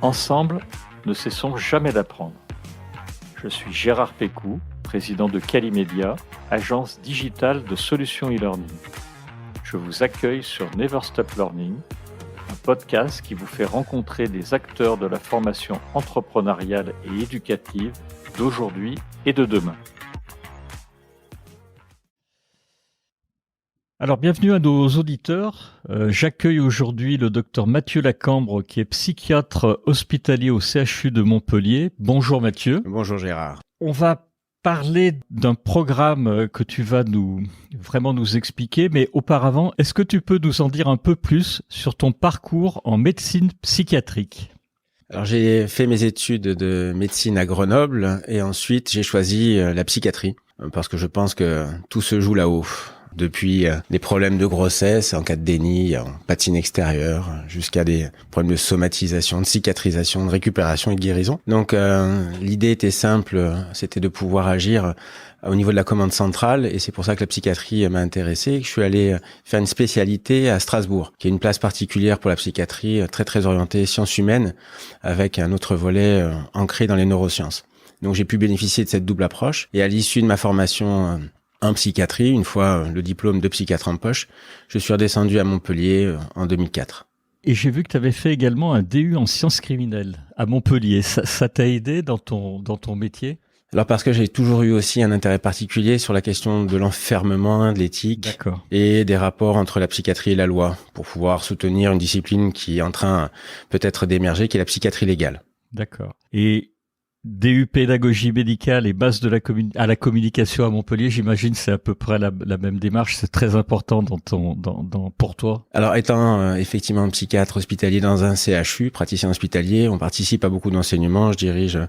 Ensemble, ne cessons jamais d'apprendre. Je suis Gérard Pécou, président de Calimedia, agence digitale de solutions e-learning. Je vous accueille sur Never Stop Learning, un podcast qui vous fait rencontrer des acteurs de la formation entrepreneuriale et éducative d'aujourd'hui et de demain. Alors, bienvenue à nos auditeurs. J'accueille aujourd'hui le docteur Mathieu Lacambre, qui est psychiatre hospitalier au CHU de Montpellier. Bonjour Mathieu. Bonjour Gérard. On va parler d'un programme que tu vas vraiment nous expliquer, mais auparavant, est-ce que tu peux nous en dire un peu plus sur ton parcours en médecine psychiatrique ? Alors j'ai fait mes études de médecine à Grenoble et ensuite j'ai choisi la psychiatrie parce que je pense que tout se joue là-haut. Depuis des problèmes de grossesse en cas de déni, en patine extérieure, jusqu'à des problèmes de somatisation, de cicatrisation, de récupération et de guérison. Donc l'idée était simple, c'était de pouvoir agir au niveau de la commande centrale et c'est pour ça que la psychiatrie m'a intéressé. Je suis allé faire une spécialité à Strasbourg, qui est une place particulière pour la psychiatrie, très orientée sciences humaines, avec un autre volet ancré dans les neurosciences. Donc j'ai pu bénéficier de cette double approche et à l'issue de ma formation en psychiatrie, une fois le diplôme de psychiatre en poche, je suis redescendu à Montpellier en 2004. Et j'ai vu que tu avais fait également un DU en sciences criminelles à Montpellier. Ça t'a aidé dans ton métier ? Alors parce que j'ai toujours eu aussi un intérêt particulier sur la question de l'enfermement, de l'éthique et des rapports entre la psychiatrie et la loi pour pouvoir soutenir une discipline qui est en train peut-être d'émerger, qui est la psychiatrie légale. D'accord. Et DU pédagogie médicale et base de à la communication à Montpellier, j'imagine c'est à peu près la même démarche, c'est très important pour toi. Alors étant effectivement psychiatre hospitalier dans un CHU, praticien hospitalier, on participe à beaucoup d'enseignements, je dirige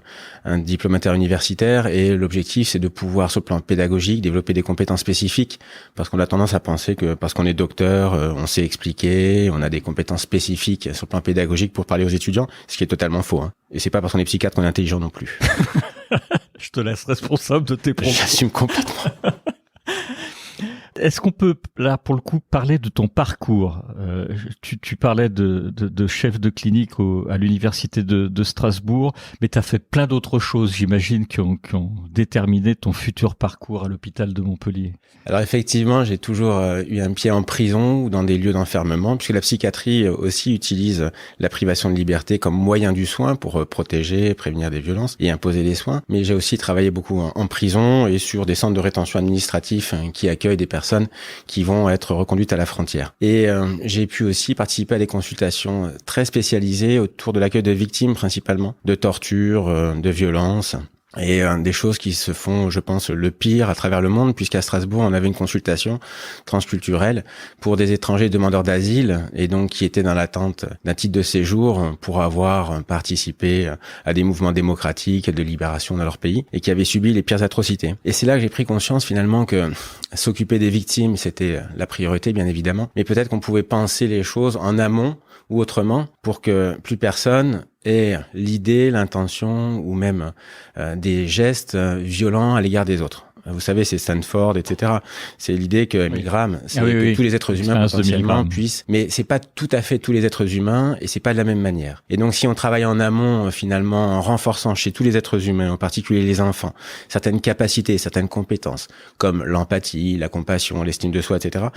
un diplôme interuniversitaire et l'objectif c'est de pouvoir sur le plan pédagogique développer des compétences spécifiques parce qu'on a tendance à penser que parce qu'on est docteur, on sait expliquer, on a des compétences spécifiques sur le plan pédagogique pour parler aux étudiants, ce qui est totalement faux, hein. Et c'est pas parce qu'on est psychiatre qu'on est intelligent non plus. Je te laisse responsable de tes propos. J'assume complètement. Est-ce qu'on peut, là, pour le coup, parler de ton parcours ? Tu parlais de chef de clinique à l'université de Strasbourg, mais tu as fait plein d'autres choses, j'imagine, qui ont déterminé ton futur parcours à l'hôpital de Montpellier. Alors effectivement, j'ai toujours eu un pied en prison ou dans des lieux d'enfermement, puisque la psychiatrie aussi utilise la privation de liberté comme moyen du soin pour protéger, prévenir des violences et imposer des soins. Mais j'ai aussi travaillé beaucoup en prison et sur des centres de rétention administratifs qui accueillent des personnes qui vont être reconduites à la frontière. Et j'ai pu aussi participer à des consultations très spécialisées autour de l'accueil de victimes principalement, de torture, de violences. Et des choses qui se font, je pense, le pire à travers le monde, puisqu'à Strasbourg, on avait une consultation transculturelle pour des étrangers demandeurs d'asile, et donc qui étaient dans l'attente d'un titre de séjour pour avoir participé à des mouvements démocratiques de libération dans leur pays, et qui avaient subi les pires atrocités. Et c'est là que j'ai pris conscience finalement que s'occuper des victimes, c'était la priorité, bien évidemment, mais peut-être qu'on pouvait penser les choses en amont ou autrement pour que plus personne ait l'idée, l'intention ou même des gestes violents à l'égard des autres. Vous savez, c'est Stanford, etc. C'est l'idée que Milgram, c'est que tous les êtres humains potentiellement puissent, mais c'est pas tout à fait tous les êtres humains et c'est pas de la même manière. Et donc, si on travaille en amont, finalement, en renforçant chez tous les êtres humains, en particulier les enfants, certaines capacités, certaines compétences, comme l'empathie, la compassion, l'estime de soi, etc.,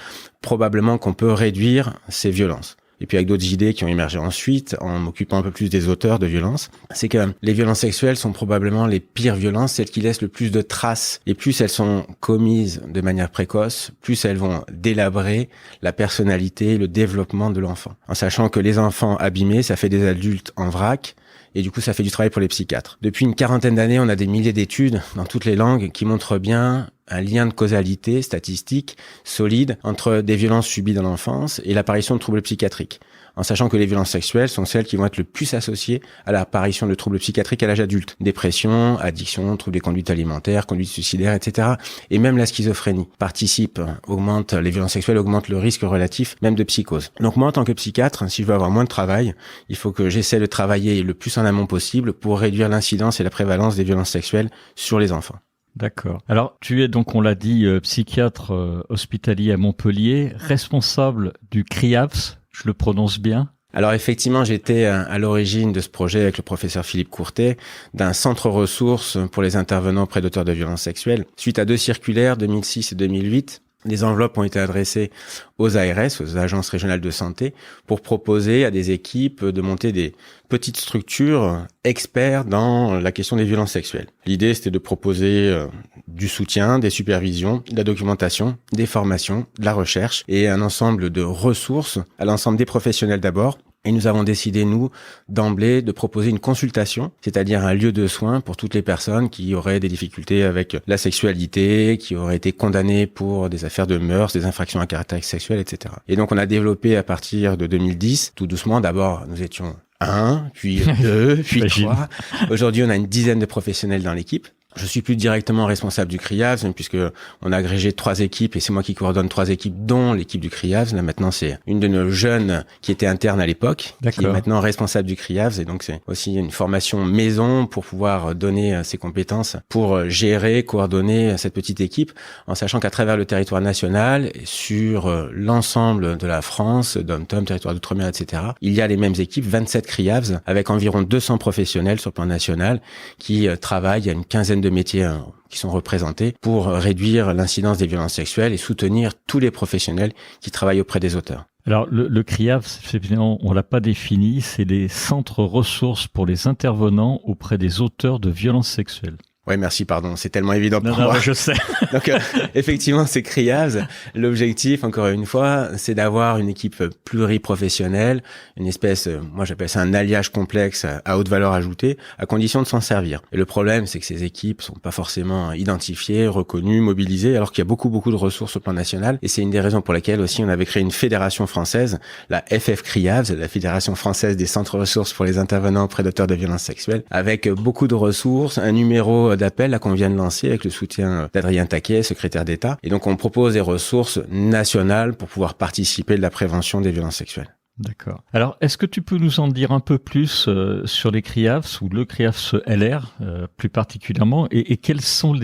probablement qu'on peut réduire ces violences. Et puis avec d'autres idées qui ont émergé ensuite, en m'occupant un peu plus des auteurs de violences, c'est que les violences sexuelles sont probablement les pires violences, celles qui laissent le plus de traces. Et plus elles sont commises de manière précoce, plus elles vont délabrer la personnalité, le développement de l'enfant. En sachant que les enfants abîmés, ça fait des adultes en vrac, et du coup ça fait du travail pour les psychiatres. Depuis une quarantaine d'années, on a des milliers d'études dans toutes les langues qui montrent bien un lien de causalité statistique solide entre des violences subies dans l'enfance et l'apparition de troubles psychiatriques. En sachant que les violences sexuelles sont celles qui vont être le plus associées à l'apparition de troubles psychiatriques à l'âge adulte. Dépression, addiction, troubles des conduites alimentaires, conduites suicidaires, etc. Et même la schizophrénie les violences sexuelles augmentent le risque relatif même de psychose. Donc moi, en tant que psychiatre, si je veux avoir moins de travail, il faut que j'essaie de travailler le plus en amont possible pour réduire l'incidence et la prévalence des violences sexuelles sur les enfants. D'accord. Alors, tu es donc, on l'a dit, psychiatre hospitalier à Montpellier, responsable du CRIAPS, je le prononce bien? Alors effectivement, j'étais à l'origine de ce projet avec le professeur Philippe Courtet, d'un centre ressources pour les intervenants auprès d'auteurs de violences sexuelles. Suite à 2 circulaires, 2006 et 2008, les enveloppes ont été adressées aux ARS, aux agences régionales de santé, pour proposer à des équipes de monter des petites structures experts dans la question des violences sexuelles. L'idée, c'était de proposer du soutien, des supervisions, de la documentation, des formations, de la recherche et un ensemble de ressources à l'ensemble des professionnels d'abord. Et nous avons décidé, nous, d'emblée, de proposer une consultation, c'est-à-dire un lieu de soins pour toutes les personnes qui auraient des difficultés avec la sexualité, qui auraient été condamnées pour des affaires de mœurs, des infractions à caractère sexuel, etc. Et donc, on a développé à partir de 2010, tout doucement, d'abord, nous étions 1, puis 2, puis 3. Aujourd'hui, on a une dizaine de professionnels dans l'équipe. Je suis plus directement responsable du CRIAVS, puisque on a agrégé 3 équipes et c'est moi qui coordonne 3 équipes, dont l'équipe du CRIAVS. Là, maintenant, c'est une de nos jeunes qui était interne à l'époque, qui est maintenant responsable du CRIAVS. Et donc, c'est aussi une formation maison pour pouvoir donner ses compétences pour gérer, coordonner cette petite équipe, en sachant qu'à travers le territoire national, sur l'ensemble de la France, dom-tom, territoire d'outre-mer, etc., il y a les mêmes équipes, 27 CRIAVS, avec environ 200 professionnels sur le plan national qui travaillent à une quinzaine de métiers qui sont représentés pour réduire l'incidence des violences sexuelles et soutenir tous les professionnels qui travaillent auprès des auteurs. Alors, le CRIAVS, on l'a pas défini, c'est les centres ressources pour les intervenants auprès des auteurs de violences sexuelles. Oui, merci, pardon, c'est tellement évident pour moi. Non, je sais. Donc, effectivement, c'est CRIAVS. L'objectif, encore une fois, c'est d'avoir une équipe pluriprofessionnelle, une espèce, moi j'appelle ça un alliage complexe à haute valeur ajoutée, à condition de s'en servir. Et le problème, c'est que ces équipes sont pas forcément identifiées, reconnues, mobilisées, alors qu'il y a beaucoup de ressources au plan national. Et c'est une des raisons pour lesquelles aussi on avait créé une fédération française, la FF CRIAVS, la Fédération française des centres ressources pour les intervenants auprès d'auteurs de violences sexuelles, avec beaucoup de ressources, un numéro d'appel là qu'on vient de lancer avec le soutien d'Adrien Taquet, secrétaire d'État. Et donc on propose des ressources nationales pour pouvoir participer de la prévention des violences sexuelles. D'accord. Alors, est-ce que tu peux nous en dire un peu plus sur les CRIAVS ou le CRIAVS LR plus particulièrement et quelles sont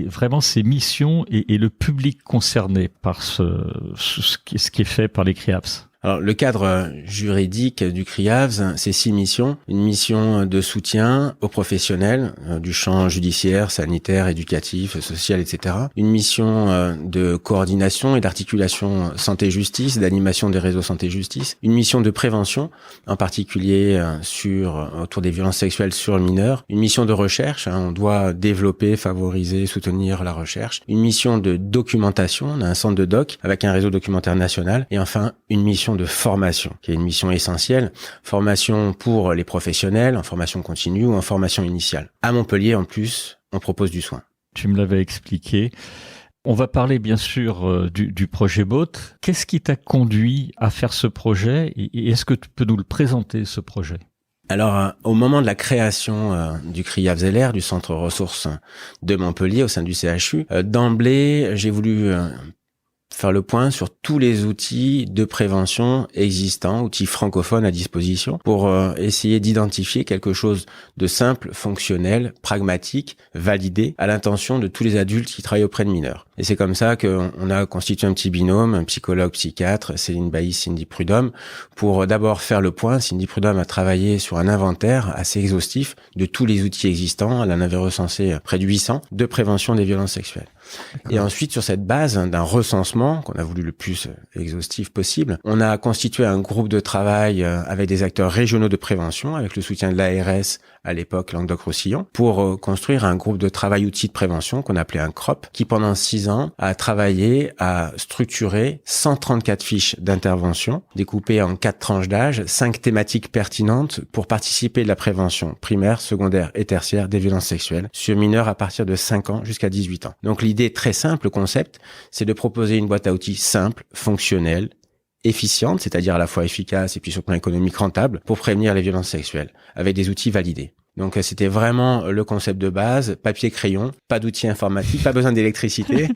vraiment ces missions et le public concerné par ce qui est fait par les CRIAVS? Alors, le cadre juridique du CRIAVS, c'est 6 missions. Une mission de soutien aux professionnels du champ judiciaire, sanitaire, éducatif, social, etc. Une mission de coordination et d'articulation santé-justice, d'animation des réseaux santé-justice. Une mission de prévention, en particulier autour des violences sexuelles sur le mineur. Une mission de recherche, on doit développer, favoriser, soutenir la recherche. Une mission de documentation, on a un centre de doc avec un réseau documentaire national. Et enfin, une mission de formation, qui est une mission essentielle. Formation pour les professionnels, en formation continue ou en formation initiale. À Montpellier, en plus, on propose du soin. Tu me l'avais expliqué. On va parler bien sûr du projet BOT. Qu'est-ce qui t'a conduit à faire ce projet et est-ce que tu peux nous le présenter, ce projet ? Alors, au moment de la création du CRIAVS LR, du centre ressources de Montpellier au sein du CHU, d'emblée, j'ai voulu faire le point sur tous les outils de prévention existants, outils francophones à disposition, pour essayer d'identifier quelque chose de simple, fonctionnel, pragmatique, validé, à l'intention de tous les adultes qui travaillent auprès de mineurs. Et c'est comme ça qu'on a constitué un petit binôme, un psychologue, psychiatre, Céline Bailly, Cindy Prudhomme, pour d'abord faire le point. Cindy Prudhomme a travaillé sur un inventaire assez exhaustif de tous les outils existants. Elle en avait recensé près de 800 de prévention des violences sexuelles. Et ensuite, sur cette base d'un recensement qu'on a voulu le plus exhaustif possible, on a constitué un groupe de travail avec des acteurs régionaux de prévention, avec le soutien de l'ARS à l'époque Languedoc-Roussillon, pour construire un groupe de travail outils de prévention qu'on appelait un CROP, qui pendant 6 ans a travaillé à structurer 134 fiches d'intervention, découpées en 4 tranches d'âge, 5 thématiques pertinentes pour participer de la prévention primaire, secondaire et tertiaire des violences sexuelles sur mineurs à partir de 5 ans jusqu'à 18 ans. Donc l'idée très simple, le concept, c'est de proposer une boîte à outils simple, fonctionnelle, efficiente, c'est-à-dire à la fois efficace et puis sur le plan économique rentable, pour prévenir les violences sexuelles, avec des outils validés. Donc c'était vraiment le concept de base, papier-crayon, pas d'outils informatiques, pas besoin d'électricité,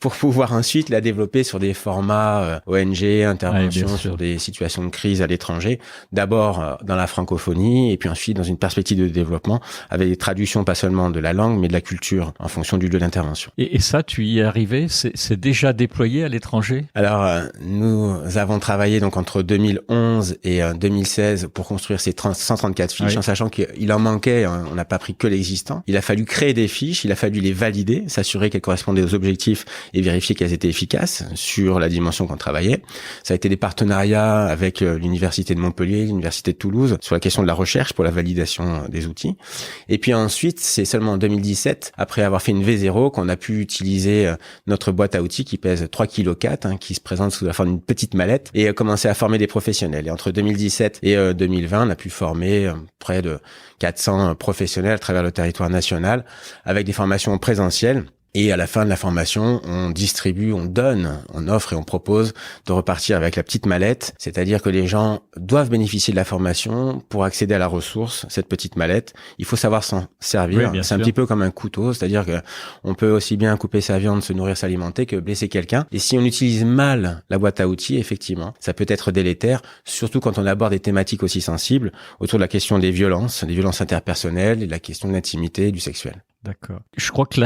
pour pouvoir ensuite la développer sur des formats ONG, intervention sur des situations de crise à l'étranger, d'abord dans la francophonie, et puis ensuite dans une perspective de développement, avec des traductions pas seulement de la langue, mais de la culture, en fonction du lieu d'intervention. Et ça, tu y es arrivé? C'est déjà déployé à l'étranger? Alors, nous avons travaillé donc entre 2011 et 2016 pour construire ces 134 fiches, en sachant qu'il en manquait. On n'a pas pris que l'existant. Il a fallu créer des fiches, il a fallu les valider, s'assurer qu'elles correspondaient aux objectifs et vérifier qu'elles étaient efficaces sur la dimension qu'on travaillait. Ça a été des partenariats avec l'Université de Montpellier, l'Université de Toulouse, sur la question de la recherche pour la validation des outils. Et puis ensuite, c'est seulement en 2017, après avoir fait une V0, qu'on a pu utiliser notre boîte à outils qui pèse 3,4 kg, qui se présente sous la forme d'une petite mallette, et commencer à former des professionnels. Et entre 2017 et 2020, on a pu former près de 400 professionnels à travers le territoire national avec des formations présentielles. Et à la fin de la formation, on distribue, on donne, on offre et on propose de repartir avec la petite mallette. C'est-à-dire que les gens doivent bénéficier de la formation pour accéder à la ressource, cette petite mallette. Il faut savoir s'en servir. Oui, c'est un petit peu comme un couteau. C'est-à-dire que on peut aussi bien couper sa viande, se nourrir, s'alimenter que blesser quelqu'un. Et si on utilise mal la boîte à outils, effectivement, ça peut être délétère, surtout quand on aborde des thématiques aussi sensibles autour de la question des violences interpersonnelles et de la question de l'intimité et du sexuel. D'accord. Je crois que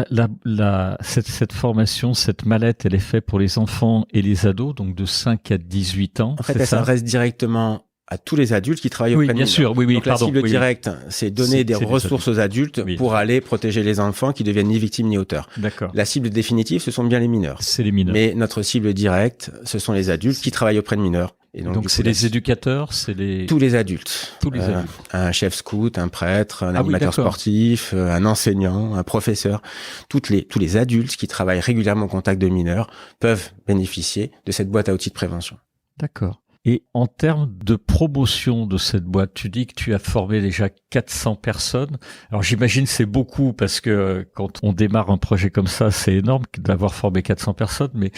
cette formation, cette mallette, elle est faite pour les enfants et les ados, donc de 5 à 18 ans. En fait, elle s'adresse directement à tous les adultes qui travaillent auprès de mineurs. Oui, bien sûr. Oui, donc la cible directe, c'est donner des ressources aux adultes pour aller protéger les enfants qui deviennent ni victimes ni auteurs. D'accord. La cible définitive, ce sont bien les mineurs. C'est les mineurs. Mais notre cible directe, ce sont les adultes qui travaillent auprès de mineurs. Et donc c'est les éducateurs, c'est les... Tous les adultes. Tous les adultes. Un chef scout, un prêtre, un animateur sportif, un enseignant, un professeur. Tous les adultes qui travaillent régulièrement au contact de mineurs peuvent bénéficier de cette boîte à outils de prévention. D'accord. Et en termes de promotion de cette boîte, tu dis que tu as formé déjà 400 personnes. Alors j'imagine c'est beaucoup parce que quand on démarre un projet comme ça, c'est énorme d'avoir formé 400 personnes, mais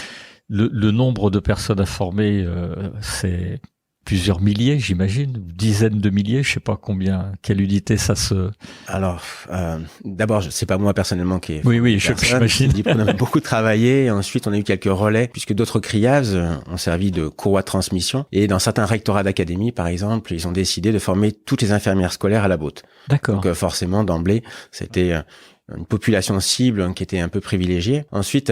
le nombre de personnes à former, c'est plusieurs milliers, j'imagine, dizaines de milliers, je sais pas combien, quelle unité ça se... Alors, d'abord, c'est pas moi personnellement qui ai... Oui, j'imagine. On a beaucoup travaillé, et ensuite on a eu quelques relais, puisque d'autres CRIAVS ont servi de courroie de transmission, et dans certains rectorats d'académie, par exemple, ils ont décidé de former toutes les infirmières scolaires à la botte. D'accord. Donc forcément, d'emblée, c'était une population cible qui était un peu privilégiée. Ensuite...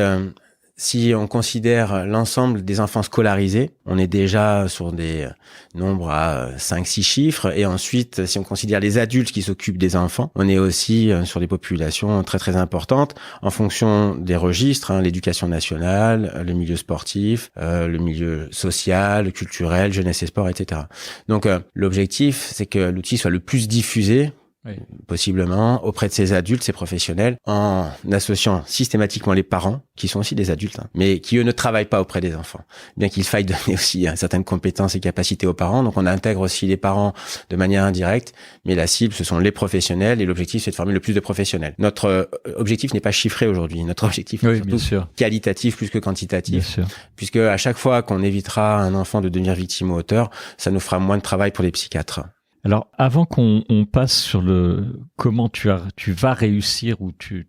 si on considère l'ensemble des enfants scolarisés, on est déjà sur des nombres à 5-6 chiffres. Et ensuite, si on considère les adultes qui s'occupent des enfants, on est aussi sur des populations très très importantes en fonction des registres, l'éducation nationale, le milieu sportif, le milieu social, le culturel, jeunesse et sport, etc. Donc l'objectif, c'est que l'outil soit le plus diffusé possiblement auprès de ces adultes, ces professionnels, en associant systématiquement les parents, qui sont aussi des adultes, mais qui eux ne travaillent pas auprès des enfants, bien qu'il faille donner aussi certaines compétences et capacités aux parents. Donc on intègre aussi les parents de manière indirecte, mais la cible, ce sont les professionnels, et l'objectif, c'est de former le plus de professionnels. Notre objectif n'est pas chiffré aujourd'hui, notre objectif est surtout qualitatif plus que quantitatif, puisque à chaque fois qu'on évitera à un enfant de devenir victime ou auteur, ça nous fera moins de travail pour les psychiatres. Alors, avant qu'on passe sur comment tu vas réussir ou tu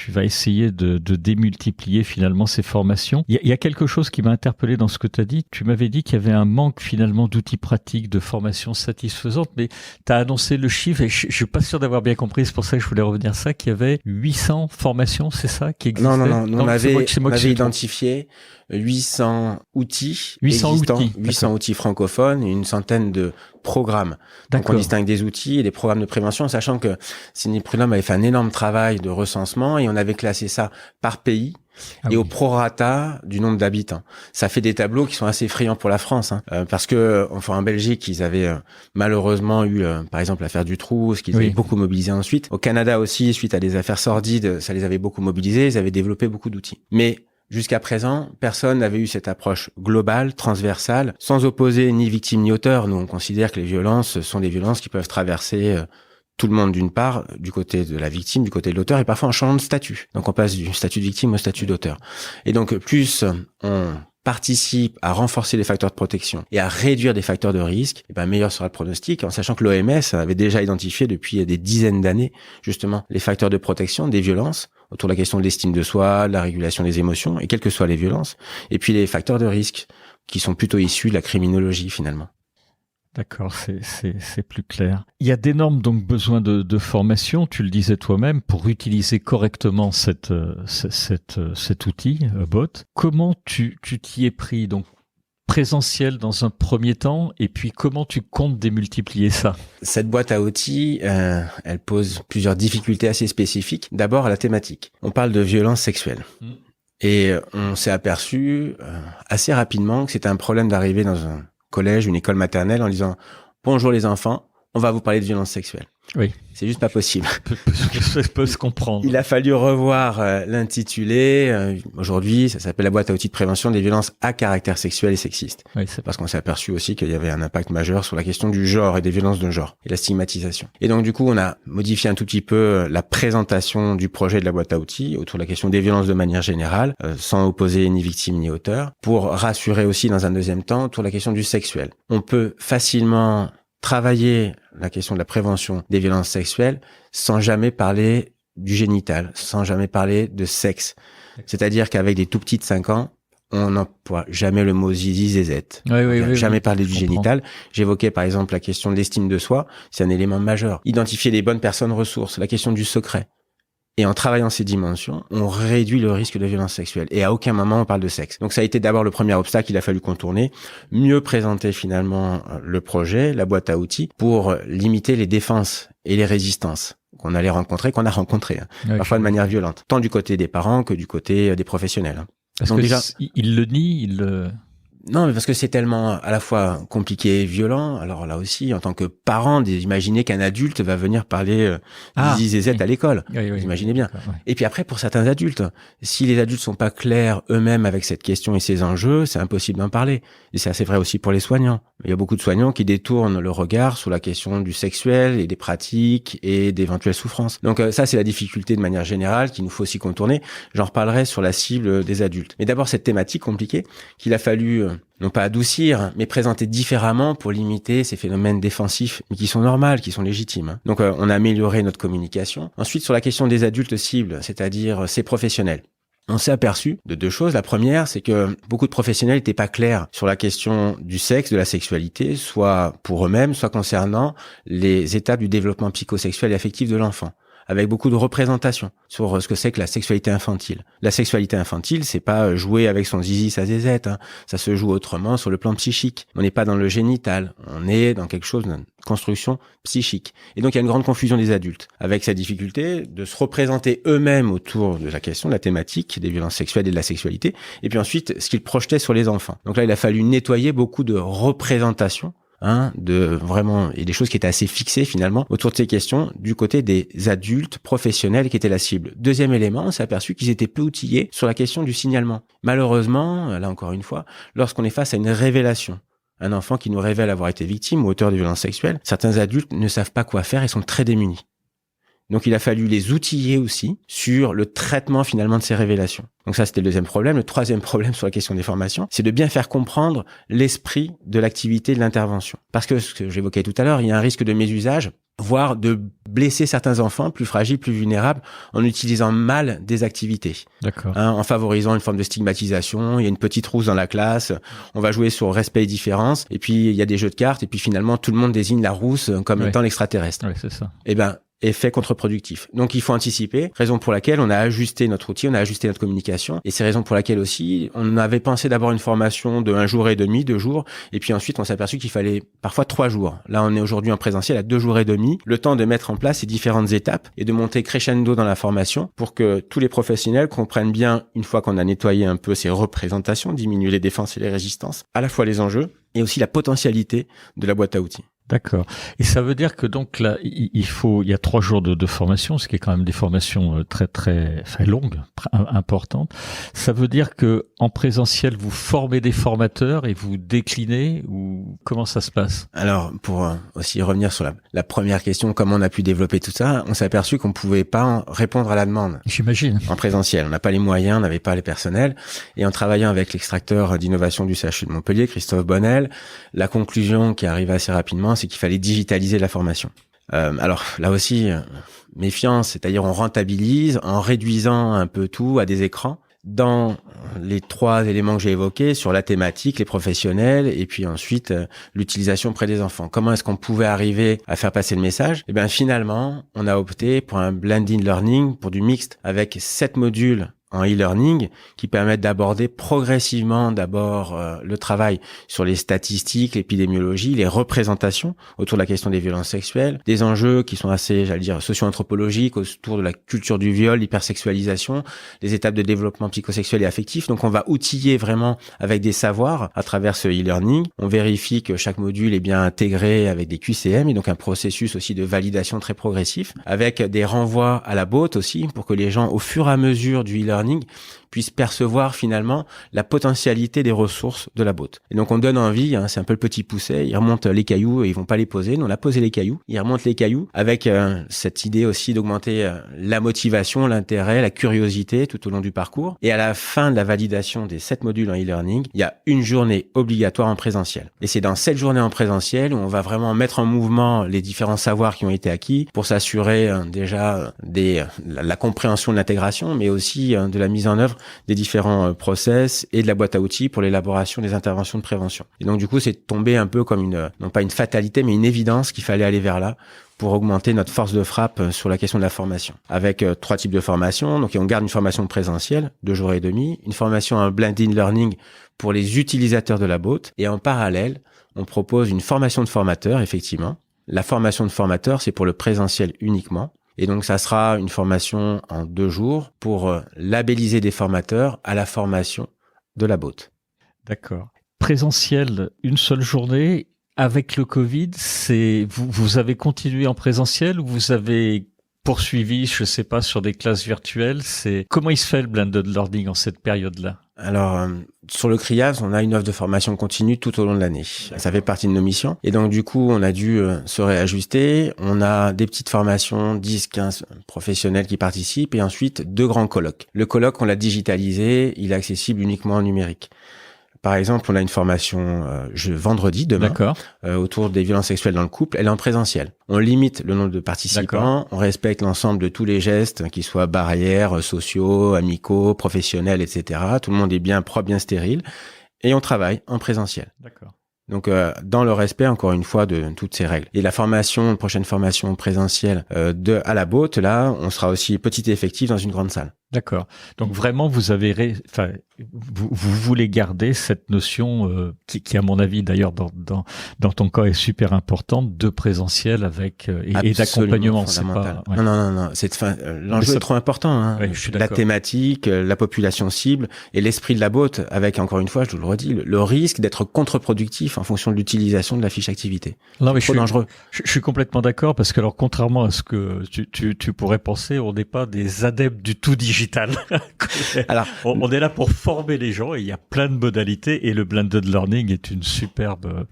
vas essayer de démultiplier finalement ces formations, il y a quelque chose qui m'a interpellé dans ce que tu as dit. Tu m'avais dit qu'il y avait un manque finalement d'outils pratiques, de formations satisfaisantes, mais tu as annoncé le chiffre et je suis pas sûr d'avoir bien compris, c'est pour ça que je voulais revenir à ça, qu'il y avait 800 formations, c'est ça, qui existaient? Non, on avait identifié 800 outils 800 outils francophones et une centaine de programmes. Donc on distingue des outils et des programmes de prévention, sachant que Sidney Prudhomme avait fait un énorme travail de recensement et on avait classé ça par pays au prorata du nombre d'habitants. Ça fait des tableaux qui sont assez effrayants pour la France, parce que en Belgique, ils avaient malheureusement eu, par exemple, l'affaire du Trou, ce qu'ils avaient beaucoup mobilisé ensuite. Au Canada aussi, suite à des affaires sordides, ça les avait beaucoup mobilisés, ils avaient développé beaucoup d'outils. Mais jusqu'à présent, personne n'avait eu cette approche globale, transversale, sans opposer ni victime ni auteur. Nous, on considère que les violences sont des violences qui peuvent traverser tout le monde d'une part, du côté de la victime, du côté de l'auteur, et parfois en changeant de statut. Donc on passe du statut de victime au statut d'auteur. Et donc plus on participe à renforcer les facteurs de protection et à réduire des facteurs de risque, et ben meilleur sera le pronostic, en sachant que l'OMS avait déjà identifié depuis des dizaines d'années justement les facteurs de protection des violences autour de la question de l'estime de soi, de la régulation des émotions et quelles que soient les violences, et puis les facteurs de risque qui sont plutôt issus de la criminologie finalement. D'accord, c'est plus clair. Il y a d'énormes donc besoins de formation, tu le disais toi-même, pour utiliser correctement cet outil, bot. Comment tu t'y es pris, donc présentiel dans un premier temps, et puis comment tu comptes démultiplier ça? Cette boîte à outils, elle pose plusieurs difficultés assez spécifiques. D'abord, la thématique. On parle de violence sexuelle. Et on s'est aperçu assez rapidement que c'était un problème d'arriver dans un collège, une école maternelle en disant « Bonjour les enfants, on va vous parler de violence sexuelle ». Oui. C'est juste pas possible. Ça peut se comprendre. Il a fallu revoir l'intitulé. Aujourd'hui, ça s'appelle la boîte à outils de prévention des violences à caractère sexuel et sexiste. Oui, parce qu'on s'est aperçu aussi qu'il y avait un impact majeur sur la question du genre et des violences de genre et la stigmatisation. Et donc, du coup, on a modifié un tout petit peu la présentation du projet de la boîte à outils autour de la question des violences de manière générale, sans opposer ni victime ni auteur, pour rassurer aussi dans un deuxième temps autour de la question du sexuel. On peut facilement travailler la question de la prévention des violences sexuelles sans jamais parler du génital, sans jamais parler de sexe. C'est-à-dire qu'avec des tout petits de 5 ans, on n'emploie jamais le mot zizi, zézette. Jamais parler du génital. J'évoquais par exemple la question de l'estime de soi, c'est un élément majeur. Identifier les bonnes personnes ressources, la question du secret. Et en travaillant ces dimensions, on réduit le risque de violence sexuelle. Et à aucun moment on parle de sexe. Donc ça a été d'abord le premier obstacle qu'il a fallu contourner, mieux présenter finalement le projet, la boîte à outils, pour limiter les défenses et les résistances qu'on allait rencontrer, qu'on a rencontrées, parfois de manière violente, tant du côté des parents que du côté des professionnels. Parce que déjà, il le nie, Non, mais parce que c'est tellement à la fois compliqué et violent. Alors là aussi, en tant que parent, d'imaginer qu'un adulte va venir parler zizi zézette à l'école. Vous imaginez bien. Et puis après, pour certains adultes, si les adultes sont pas clairs eux-mêmes avec cette question et ces enjeux, c'est impossible d'en parler. Et c'est assez vrai aussi pour les soignants. Il y a beaucoup de soignants qui détournent le regard sur la question du sexuel et des pratiques et d'éventuelles souffrances. Donc ça, c'est la difficulté de manière générale qu'il nous faut aussi contourner. J'en reparlerai sur la cible des adultes. Mais d'abord, cette thématique compliquée qu'il a fallu non pas adoucir, mais présenter différemment pour limiter ces phénomènes défensifs, mais qui sont normaux, qui sont légitimes. Donc on a amélioré notre communication. Ensuite, sur la question des adultes cibles, c'est-à-dire ces professionnels. On s'est aperçu de deux choses. La première, c'est que beaucoup de professionnels n'étaient pas clairs sur la question du sexe, de la sexualité, soit pour eux-mêmes, soit concernant les étapes du développement psychosexuel et affectif de l'enfant, avec beaucoup de représentations sur ce que c'est que la sexualité infantile. La sexualité infantile, c'est pas jouer avec son zizi, sa zézette, Ça se joue autrement sur le plan psychique. On n'est pas dans le génital. On est dans quelque chose d'une construction psychique. Et donc, il y a une grande confusion des adultes, avec cette difficulté de se représenter eux-mêmes autour de la question, de la thématique des violences sexuelles et de la sexualité. Et puis ensuite, ce qu'ils projetaient sur les enfants. Donc là, il a fallu nettoyer beaucoup de représentations de vraiment, et des choses qui étaient assez fixées finalement autour de ces questions du côté des adultes professionnels qui étaient la cible. Deuxième élément, on s'est aperçu qu'ils étaient peu outillés sur la question du signalement. Malheureusement, là encore une fois, lorsqu'on est face à une révélation, un enfant qui nous révèle avoir été victime ou auteur de violences sexuelles, certains adultes ne savent pas quoi faire et sont très démunis. Donc, il a fallu les outiller aussi sur le traitement finalement de ces révélations. Donc ça, c'était le deuxième problème. Le troisième problème sur la question des formations, c'est de bien faire comprendre l'esprit de l'activité de l'intervention. Parce que ce que j'évoquais tout à l'heure, il y a un risque de mésusage, voire de blesser certains enfants plus fragiles, plus vulnérables, en utilisant mal des activités. D'accord. En favorisant une forme de stigmatisation. Il y a une petite rousse dans la classe. On va jouer sur respect et différence. Et puis, il y a des jeux de cartes. Et puis, finalement, tout le monde désigne la rousse comme étant l'extraterrestre. Oui, c'est ça. Effet contre-productif. Donc, il faut anticiper. Raison pour laquelle on a ajusté notre outil, on a ajusté notre communication. Et c'est raison pour laquelle aussi, on avait pensé d'abord une formation de 1 jour et demi, 2 jours. Et puis ensuite, on s'est aperçu qu'il fallait parfois 3 jours. Là, on est aujourd'hui en présentiel à 2 jours et demi. Le temps de mettre en place ces différentes étapes et de monter crescendo dans la formation pour que tous les professionnels comprennent bien, une fois qu'on a nettoyé un peu ces représentations, diminuer les défenses et les résistances, à la fois les enjeux et aussi la potentialité de la boîte à outils. D'accord. Et ça veut dire que donc là, il y a 3 jours de formation, ce qui est quand même des formations très longues, importantes. Ça veut dire que en présentiel, vous formez des formateurs et vous déclinez, ou comment ça se passe? Alors, pour aussi revenir sur la première question, comment on a pu développer tout ça, on s'est aperçu qu'on pouvait pas répondre à la demande. J'imagine. En présentiel, on n'a pas les moyens, on n'avait pas les personnels. Et en travaillant avec l'extracteur d'innovation du CHU de Montpellier, Christophe Bonnel, la conclusion qui arrive assez rapidement, c'est qu'il fallait digitaliser la formation. Alors là aussi, méfiance, c'est-à-dire on rentabilise en réduisant un peu tout à des écrans. Dans les 3 éléments que j'ai évoqués, sur la thématique, les professionnels, et puis ensuite l'utilisation près des enfants. Comment est-ce qu'on pouvait arriver à faire passer le message? Eh bien finalement, on a opté pour un blended learning, pour du mixte, avec 7 modules en e-learning qui permettent d'aborder progressivement d'abord le travail sur les statistiques, l'épidémiologie, les représentations autour de la question des violences sexuelles, des enjeux qui sont assez, socio-anthropologiques autour de la culture du viol, l'hypersexualisation, les étapes de développement psychosexuel et affectif. Donc on va outiller vraiment avec des savoirs à travers ce e-learning. On vérifie que chaque module est bien intégré avec des QCM et donc un processus aussi de validation très progressif avec des renvois à la botte aussi pour que les gens au fur et à mesure du e-learning puissent percevoir finalement la potentialité des ressources de la botte. Et donc on donne envie, c'est un peu le petit pousset, ils remontent les cailloux et ils vont pas les poser, nous on a posé les cailloux, ils remontent les cailloux avec cette idée aussi d'augmenter la motivation, l'intérêt, la curiosité tout au long du parcours. Et à la fin de la validation des 7 modules en e-learning, il y a une journée obligatoire en présentiel. Et c'est dans cette journée en présentiel où on va vraiment mettre en mouvement les différents savoirs qui ont été acquis pour s'assurer déjà la compréhension de l'intégration, mais aussi de la mise en œuvre des différents process et de la boîte à outils pour l'élaboration des interventions de prévention. Et donc du coup, c'est tombé un peu comme non pas une fatalité, mais une évidence qu'il fallait aller vers là pour augmenter notre force de frappe sur la question de la formation. Avec 3 types de formations, donc on garde une formation présentielle, 2 jours et demi, une formation en blended learning pour les utilisateurs de la botte, et en parallèle, on propose une formation de formateur, effectivement. La formation de formateur, c'est pour le présentiel uniquement. Et donc, ça sera une formation en 2 jours pour labelliser des formateurs à la formation de la botte. D'accord. Présentiel, une seule journée. Avec le Covid, vous avez continué en présentiel ou vous avez poursuivi, je sais pas, sur des classes virtuelles? Comment il se fait le blended learning en cette période-là? Alors, sur le CRIAS, on a une offre de formation continue tout au long de l'année. Ça fait partie de nos missions. Et donc, du coup, on a dû se réajuster. On a des petites formations, 10, 15 professionnels qui participent et ensuite 2 grands colloques. Le colloque, on l'a digitalisé. Il est accessible uniquement en numérique. Par exemple, on a une formation vendredi, demain, autour des violences sexuelles dans le couple. Elle est en présentiel. On limite le nombre de participants, on respecte l'ensemble de tous les gestes, qu'ils soient barrières, sociaux, amicaux, professionnels, etc. Tout le monde est bien propre, bien stérile. Et on travaille en présentiel. D'accord. Donc, dans le respect, encore une fois, de toutes ces règles. Et la prochaine formation présentielle à la botte, là, on sera aussi petit et effectif dans une grande salle. D'accord. Donc vraiment, vous voulez garder cette notion qui, à mon avis, d'ailleurs, dans ton cas, est super importante, de présentiel avec et d'accompagnement. C'est pas. Ouais. Non. L'enjeu est trop important. Oui, je suis la thématique, la population cible et l'esprit de la botte, avec, encore une fois, je vous le redis, le risque d'être contre-productif en fonction de l'utilisation de la fiche activité. Non, mais trop dangereux. Je suis complètement d'accord parce que, alors, contrairement à ce que tu pourrais penser, on n'est pas des adeptes du tout digital. Alors, on est là pour former les gens et il y a plein de modalités et le blended learning est une superbe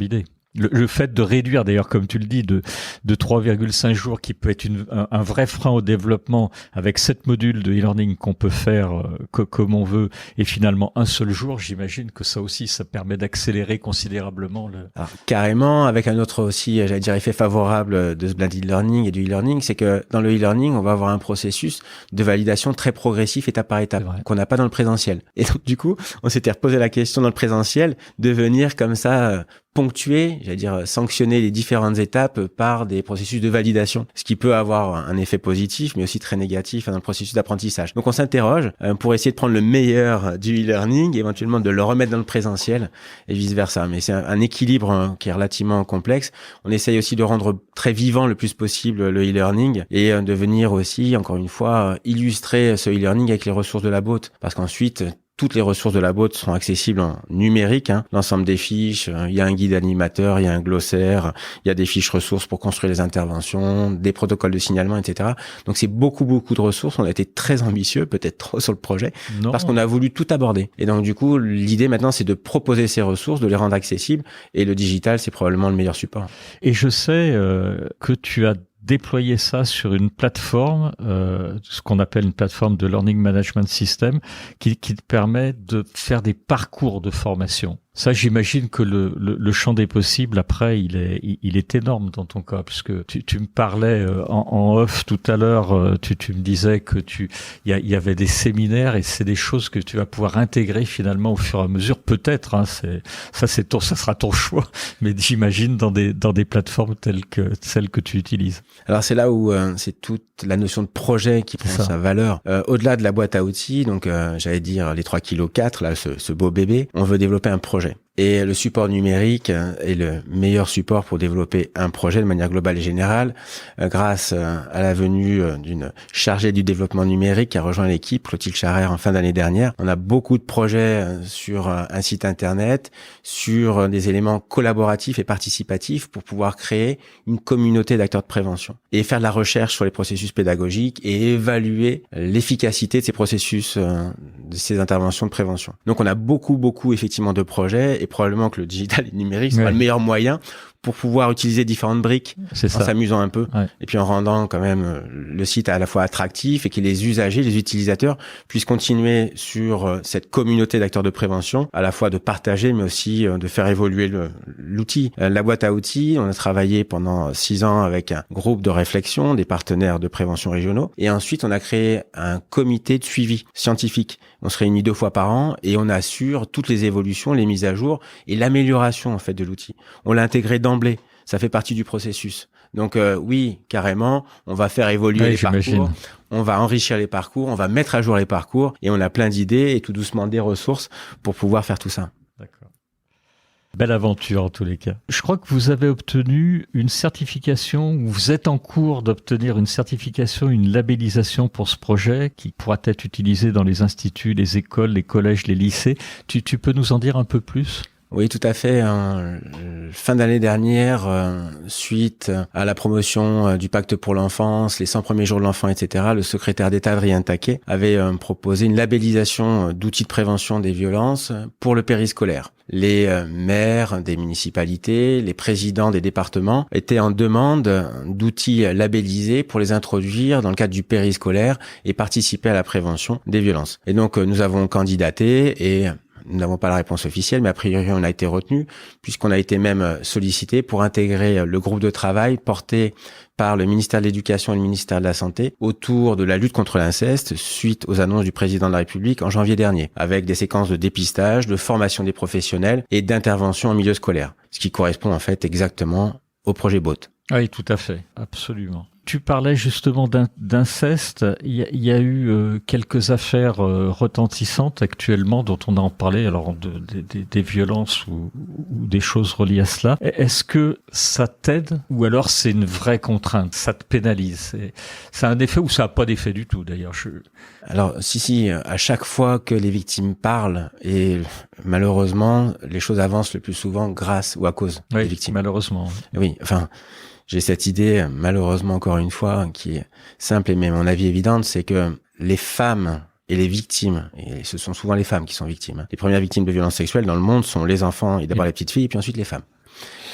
idée. Le fait de réduire, d'ailleurs, comme tu le dis, de 3,5 jours, qui peut être un vrai frein au développement, avec 7 modules de e-learning qu'on peut faire comme on veut, et finalement un seul jour, j'imagine que ça aussi, ça permet d'accélérer considérablement Alors, carrément, avec un autre aussi, j'allais dire, effet favorable de ce blended learning et du e-learning, c'est que dans le e-learning, on va avoir un processus de validation très progressif, étape par étape, qu'on n'a pas dans le présentiel. Et donc, du coup, on s'était reposé la question dans le présentiel de venir comme ça ponctuer, j'allais dire sanctionner les différentes étapes par des processus de validation, ce qui peut avoir un effet positif, mais aussi très négatif dans le processus d'apprentissage. Donc on s'interroge pour essayer de prendre le meilleur du e-learning, éventuellement de le remettre dans le présentiel et vice versa. Mais c'est un équilibre qui est relativement complexe. On essaye aussi de rendre très vivant le plus possible le e-learning et de venir aussi, encore une fois, illustrer ce e-learning avec les ressources de la botte, parce qu'ensuite toutes les ressources de la boîte sont accessibles en numérique, l'ensemble des fiches, il y a un guide animateur, il y a un glossaire, il y a des fiches ressources pour construire les interventions, des protocoles de signalement, etc. Donc c'est beaucoup de ressources. On a été très ambitieux, peut-être trop sur le projet, parce qu'on a voulu tout aborder. Et donc du coup, l'idée maintenant, c'est de proposer ces ressources, de les rendre accessibles, et le digital, c'est probablement le meilleur support. Et je sais que tu as déployer ça sur une plateforme, ce qu'on appelle une plateforme de Learning Management System, qui te permet de faire des parcours de formation. Ça, j'imagine que le champ des possibles, après, il est énorme dans ton cas, puisque tu me parlais en off tout à l'heure, tu me disais que il y avait des séminaires, et c'est des choses que tu vas pouvoir intégrer finalement au fur et à mesure, peut-être, ça sera ton choix, mais j'imagine dans des plateformes telles que celles que tu utilises. Alors c'est là où c'est toute la notion de projet qui prend sa valeur. Au-delà de la boîte à outils, donc j'allais dire les 3,4 kg, là, ce beau bébé, on veut développer un projet. Et le support numérique est le meilleur support pour développer un projet de manière globale et générale. Grâce à la venue d'une chargée du développement numérique qui a rejoint l'équipe, Clotilde Charrère, en fin d'année dernière, on a beaucoup de projets sur un site internet, sur des éléments collaboratifs et participatifs pour pouvoir créer une communauté d'acteurs de prévention et faire de la recherche sur les processus pédagogiques et évaluer l'efficacité de ces processus, de ces interventions de prévention. Donc on a beaucoup effectivement de projets, et probablement que le digital et le numérique sera le meilleur moyen pour pouvoir utiliser différentes briques en s'amusant un peu, et puis en rendant quand même le site à la fois attractif, et que les usagers, les utilisateurs puissent continuer sur cette communauté d'acteurs de prévention, à la fois de partager, mais aussi de faire évoluer l'outil. La boîte à outils, on a travaillé pendant 6 ans avec un groupe de réflexion, des partenaires de prévention régionaux, et ensuite on a créé un comité de suivi scientifique. On se réunit 2 fois par an, et on assure toutes les évolutions, les mises à jour et l'amélioration en fait de l'outil. On l'a intégré d'emblée, ça fait partie du processus. Donc oui, carrément, on va faire évoluer les parcours, on va enrichir les parcours, on va mettre à jour les parcours, et on a plein d'idées et tout doucement des ressources pour pouvoir faire tout ça. D'accord. Belle aventure en tous les cas. Je crois que vous avez obtenu une certification, ou vous êtes en cours d'obtenir une certification, une labellisation pour ce projet qui pourra être utilisé dans les instituts, les écoles, les collèges, les lycées. Tu peux nous en dire un peu plus ? Oui, tout à fait. Fin d'année dernière, suite à la promotion du Pacte pour l'enfance, les 100 premiers jours de l'enfant, etc., le secrétaire d'État Adrien Taquet avait proposé une labellisation d'outils de prévention des violences pour le périscolaire. Les maires des municipalités, les présidents des départements étaient en demande d'outils labellisés pour les introduire dans le cadre du périscolaire et participer à la prévention des violences. Et donc, nous avons candidaté, et nous n'avons pas la réponse officielle, mais a priori on a été retenu, puisqu'on a été même sollicité pour intégrer le groupe de travail porté par le ministère de l'Éducation et le ministère de la Santé autour de la lutte contre l'inceste, suite aux annonces du président de la République en janvier dernier, avec des séquences de dépistage, de formation des professionnels et d'intervention en milieu scolaire, ce qui correspond en fait exactement au projet BOT. Oui, tout à fait, absolument. Tu parlais justement d'inceste. Il y a eu quelques affaires retentissantes actuellement dont on a en parlé, alors des violences ou des choses reliées à cela. Est-ce que ça t'aide, ou alors c'est une vraie contrainte, ça te pénalise? Ça a un effet ou ça n'a pas d'effet du tout d'ailleurs? Alors si, à chaque fois que les victimes parlent, et malheureusement les choses avancent le plus souvent grâce ou à cause des victimes. Malheureusement. Oui, enfin... J'ai cette idée, malheureusement encore une fois, qui est simple et mais mon avis évidente, c'est que les femmes et les victimes, et ce sont souvent les femmes qui sont victimes, les premières victimes de violences sexuelles dans le monde sont les enfants, et d'abord les petites filles, et puis ensuite les femmes.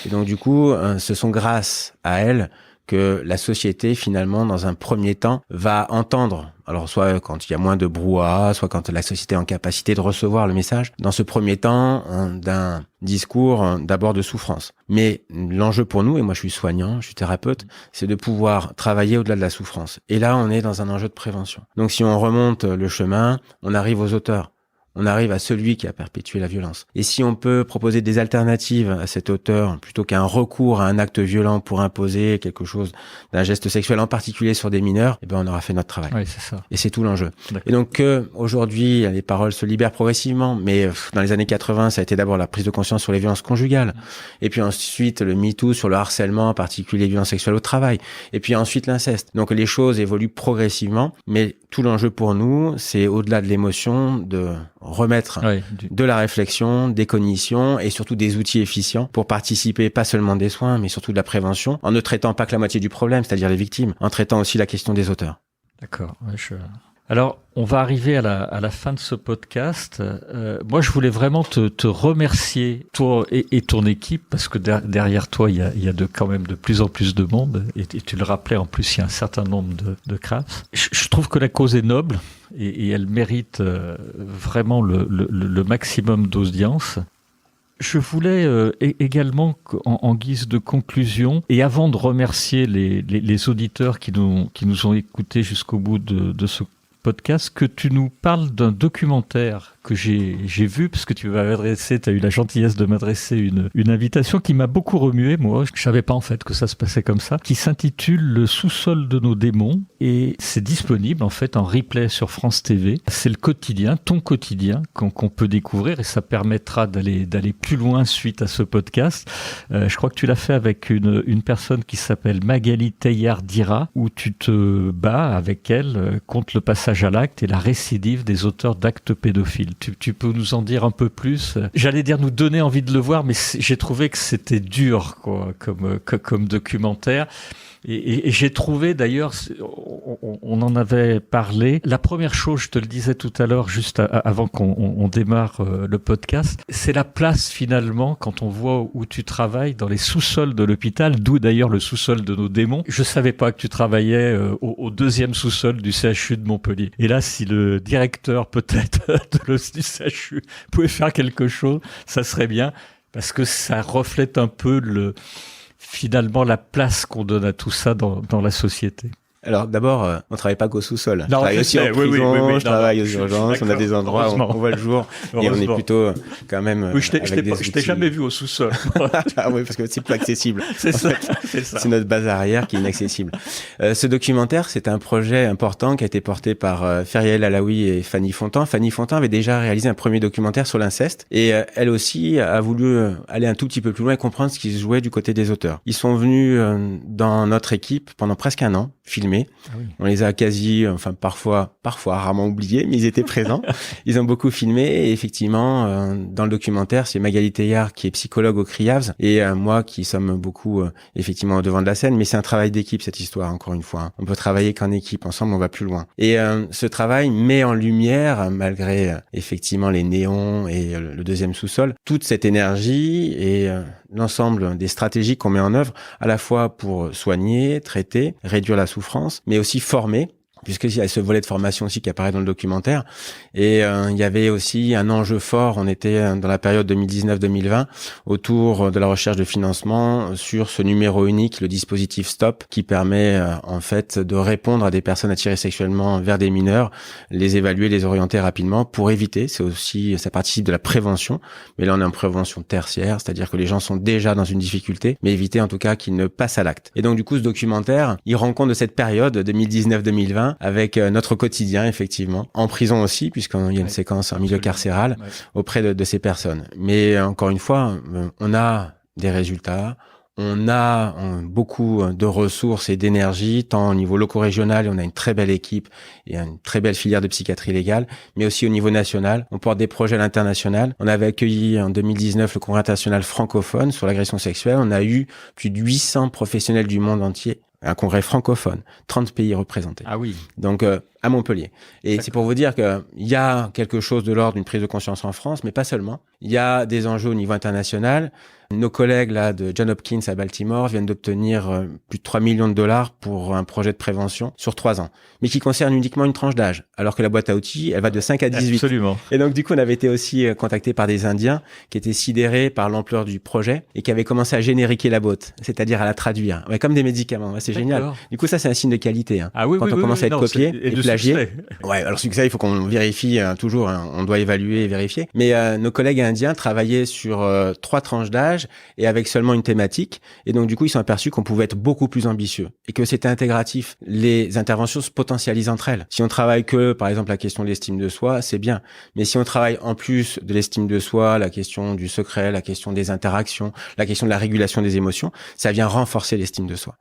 Et donc du coup, ce sont grâce à elles que la société, finalement, dans un premier temps, va entendre, alors soit quand il y a moins de brouhaha, soit quand la société est en capacité de recevoir le message, dans ce premier temps, d'un discours d'abord de souffrance. Mais l'enjeu pour nous, et moi je suis soignant, je suis thérapeute, c'est de pouvoir travailler au-delà de la souffrance. Et là, on est dans un enjeu de prévention. Donc si on remonte le chemin, on arrive aux auteurs. On arrive à celui qui a perpétué la violence. Et si on peut proposer des alternatives à cet auteur, plutôt qu'un recours à un acte violent pour imposer quelque chose d'un geste sexuel, en particulier sur des mineurs, eh ben on aura fait notre travail. Oui, c'est ça. Et c'est tout l'enjeu. Et donc aujourd'hui, les paroles se libèrent progressivement, mais dans les années 80, ça a été d'abord la prise de conscience sur les violences conjugales, et puis ensuite le MeToo sur le harcèlement, en particulier les violences sexuelles au travail, et puis ensuite l'inceste. Donc les choses évoluent progressivement, mais tout l'enjeu pour nous, c'est au-delà de l'émotion, de remettre de la réflexion, des cognitions et surtout des outils efficients pour participer pas seulement des soins, mais surtout de la prévention, en ne traitant pas que la moitié du problème, c'est-à-dire les victimes, en traitant aussi la question des auteurs. D'accord. Alors, on va arriver à la fin de ce podcast. Moi, je voulais vraiment te remercier, toi et ton équipe, parce que derrière toi, il y a quand même de plus en plus de monde, et tu le rappelais, en plus, il y a un certain nombre de crafts. Je trouve que la cause est noble, et elle mérite vraiment le maximum d'audience. Je voulais également, en guise de conclusion, et avant de remercier les auditeurs qui nous ont écoutés jusqu'au bout de ce podcast, que tu nous parles d'un documentaire que j'ai vu, parce que tu as eu la gentillesse de m'adresser une invitation qui m'a beaucoup remué, moi. Je savais pas en fait que ça se passait comme ça, qui s'intitule Le sous-sol de nos démons, et c'est disponible en fait en replay sur France TV. C'est le quotidien, ton quotidien, qu'on peut découvrir, et ça permettra d'aller plus loin suite à ce podcast. Je crois que tu l'as fait avec une personne qui s'appelle Magali Teilhard-Dira, où tu te bats avec elle contre le passage à l'acte et la récidive des auteurs d'actes pédophiles. Tu peux nous en dire un peu plus? J'allais dire nous donner envie de le voir, mais j'ai trouvé que c'était dur, quoi, comme documentaire. Et j'ai trouvé d'ailleurs, on en avait parlé, la première chose, je te le disais tout à l'heure, juste avant qu'on démarre le podcast, c'est la place finalement, quand on voit où tu travailles, dans les sous-sols de l'hôpital, d'où d'ailleurs le sous-sol de nos démons. Je savais pas que tu travaillais au deuxième sous-sol du CHU de Montpellier. Et là, si le directeur peut-être du CHU pouvait faire quelque chose, ça serait bien, parce que ça reflète un peu finalement la place qu'on donne à tout ça dans la société. Alors d'abord, on travaille pas qu'au sous-sol. Je travaille aussi en prison, je travaille aux urgences, on a des endroits où on voit le jour et on est plutôt quand même je t'ai jamais vu au sous-sol. Ah oui, parce que c'est plus accessible. C'est ça. C'est notre base arrière qui est inaccessible. Ce documentaire, c'est un projet important qui a été porté par Feriel Alaoui et Fanny Fontan. Fanny Fontan avait déjà réalisé un premier documentaire sur l'inceste et elle aussi a voulu aller un tout petit peu plus loin et comprendre ce qui se jouait du côté des auteurs. Ils sont venus dans notre équipe pendant presque un an, filmés. Ah oui. On les a parfois rarement oubliés, mais ils étaient présents. Ils ont beaucoup filmé et effectivement, dans le documentaire, c'est Magali Teilhard qui est psychologue au CRIAVS et moi qui sommes beaucoup effectivement au devant de la scène, mais c'est un travail d'équipe cette histoire, encore une fois. On peut travailler qu'en équipe, ensemble on va plus loin. Et ce travail met en lumière, malgré effectivement les néons et le deuxième sous-sol, toute cette énergie et l'ensemble des stratégies qu'on met en œuvre, à la fois pour soigner, traiter, réduire la souffrance, mais aussi former, puisqu'il y a ce volet de formation aussi qui apparaît dans le documentaire. Et il y avait aussi un enjeu fort, on était dans la période 2019-2020, autour de la recherche de financement sur ce numéro unique, le dispositif STOP, qui permet en fait de répondre à des personnes attirées sexuellement vers des mineurs, les évaluer, les orienter rapidement pour éviter, ça participe de la prévention, mais là on est en prévention tertiaire, c'est-à-dire que les gens sont déjà dans une difficulté, mais éviter en tout cas qu'ils ne passent à l'acte. Et donc du coup ce documentaire, il rend compte de cette période 2019-2020, avec notre quotidien, effectivement, en prison aussi, puisqu'il y a une séquence en milieu carcéral auprès de ces personnes. Mais encore une fois, on a des résultats, on a beaucoup de ressources et d'énergie, tant au niveau loco-régional, on a une très belle équipe et une très belle filière de psychiatrie légale, mais aussi au niveau national. On porte des projets à l'international. On avait accueilli en 2019 le Congrès international francophone sur l'agression sexuelle. On a eu plus de 800 professionnels du monde entier. Un congrès francophone, 30 pays représentés. Ah oui. Donc, à Montpellier. Et d'accord. C'est pour vous dire qu'il y a quelque chose de l'ordre d'une prise de conscience en France, mais pas seulement. Il y a des enjeux au niveau international. Nos collègues là de Johns Hopkins à Baltimore viennent d'obtenir plus de 3 millions de dollars pour un projet de prévention sur 3 ans, mais qui concerne uniquement une tranche d'âge, alors que la boîte à outils, elle va de 5 à 18. Absolument. Et donc, du coup, on avait été aussi contactés par des Indiens qui étaient sidérés par l'ampleur du projet et qui avaient commencé à génériquer la boîte, c'est-à-dire à la traduire. Ouais, comme des médicaments. Ouais, c'est génial. Du coup, ça, c'est un signe de qualité. Hein. Ah oui, quand on commence à être copié et plagié. Ouais, alors succès, il faut qu'on vérifie toujours. Hein, on doit évaluer et vérifier. Mais nos collègues indiens travaillaient sur 3 tranches d'âge et avec seulement une thématique. Et donc, du coup, ils sont aperçus qu'on pouvait être beaucoup plus ambitieux et que c'était intégratif. Les interventions se potentialisent entre elles. Si on travaille que, par exemple, la question de l'estime de soi, c'est bien. Mais si on travaille en plus de l'estime de soi, la question du secret, la question des interactions, la question de la régulation des émotions, ça vient renforcer l'estime de soi.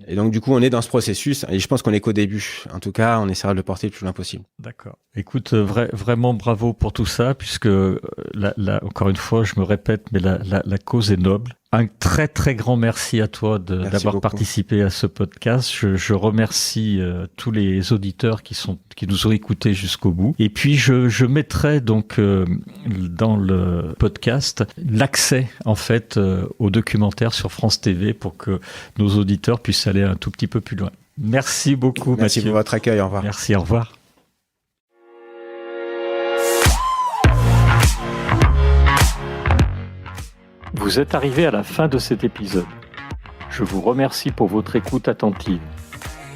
Et donc, du coup, on est dans ce processus et je pense qu'on est qu'au début. En tout cas, on essaiera de le porter le plus loin possible. D'accord. Écoute, vraiment bravo pour tout ça, puisque encore une fois, je me répète, mais la cause est noble. Un très très grand merci à toi d'avoir participé à ce podcast. Je remercie tous les auditeurs qui nous ont écoutés jusqu'au bout. Et puis je mettrai donc dans le podcast l'accès en fait au documentaire sur France TV pour que nos auditeurs puissent aller un tout petit peu plus loin. Merci beaucoup. Merci Mathieu. pour votre accueil. Au revoir. Merci. Au revoir. Vous êtes arrivé à la fin de cet épisode. Je vous remercie pour votre écoute attentive.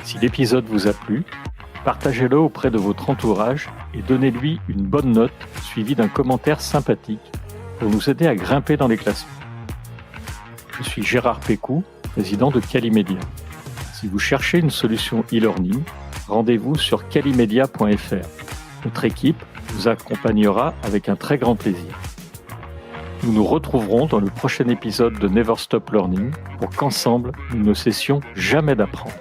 Si l'épisode vous a plu, partagez-le auprès de votre entourage et donnez-lui une bonne note suivie d'un commentaire sympathique pour nous aider à grimper dans les classements. Je suis Gérard Pécou, président de Calimedia. Si vous cherchez une solution e-learning, rendez-vous sur calimedia.fr. Notre équipe vous accompagnera avec un très grand plaisir. Nous nous retrouverons dans le prochain épisode de Never Stop Learning pour qu'ensemble, nous ne cessions jamais d'apprendre.